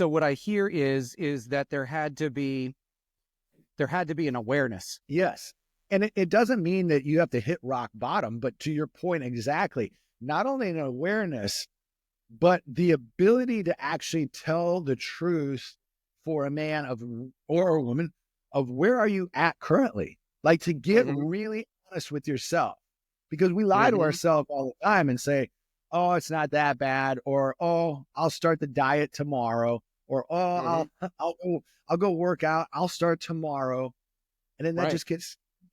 So what I hear is that there had to be an awareness. Yes. And it doesn't mean that you have to hit rock bottom, but to your point exactly, not only an awareness, but the ability to actually tell the truth for a man or a woman of where are you at currently? Like to get Mm-hmm. really honest with yourself, because we lie to Mm-hmm. ourselves all the time and say, oh, it's not that bad, or oh, I'll start the diet tomorrow, or oh, Mm-hmm. I'll go work out, I'll start tomorrow. And then that Right. just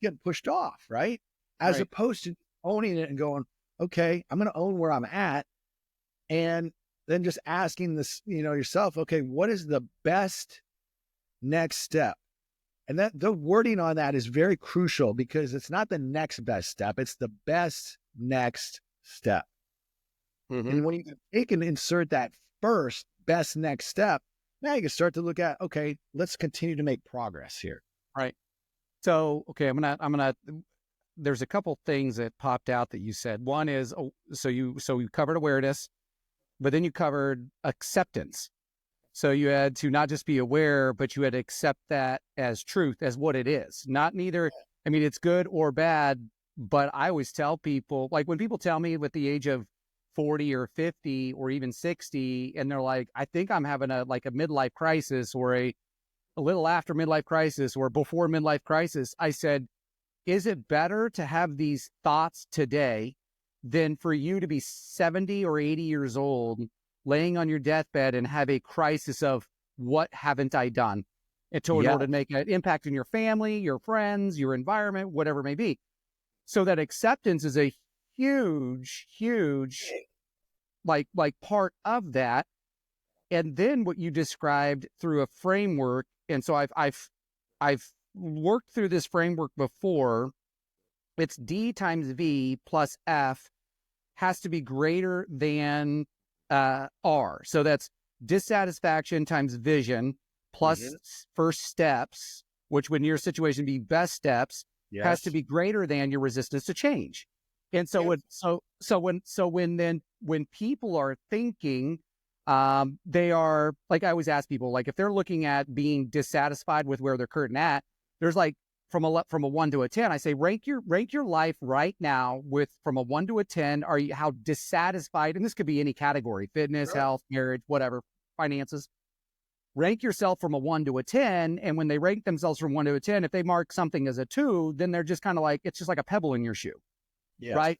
getting pushed off, right? As Right. opposed to owning it and going, okay, I'm going to own where I'm at. And then just asking this, yourself, okay, what is the best next step? And that the wording on that is very crucial, because it's not the next best step, it's the best next step. Mm-hmm. And when you take and insert that first best next step, now you can start to look at, okay, let's continue to make progress here. Right. So, okay, there's a couple things that popped out that you said. One is, so you covered awareness, but then you covered acceptance. So you had to not just be aware, but you had to accept that as truth, as what it is. Not neither, I mean, it's good or bad, but I always tell people, like when people tell me with the age of 40 or 50 or even 60, and they're like, I think I'm having a midlife crisis, or a little after midlife crisis or before midlife crisis, I said, is it better to have these thoughts today than for you to be 70 or 80 years old, laying on your deathbed and have a crisis of what haven't I done in Yeah. order to make an impact in your family, your friends, your environment, whatever it may be. So that acceptance is a huge like part of that. And then what you described through a framework. And so I've worked through this framework before. It's D times V plus F has to be greater than R. So that's dissatisfaction times vision plus first steps, which would in your situation be best steps, has to Yes. be greater than your resistance to change. And so when people are thinking, they are, like I always ask people, like if they're looking at being dissatisfied with where they're currently at, there's like from a 1 to a 10, I say rank your life right now from a 1 to a 10. Are you, how dissatisfied? And this could be any category: fitness, health, marriage, whatever, finances. Rank yourself from a 1 to a 10. And when they rank themselves from 1 to a 10, if they mark something as a 2, then they're just kind of like, it's just like a pebble in your shoe. Yes. Right.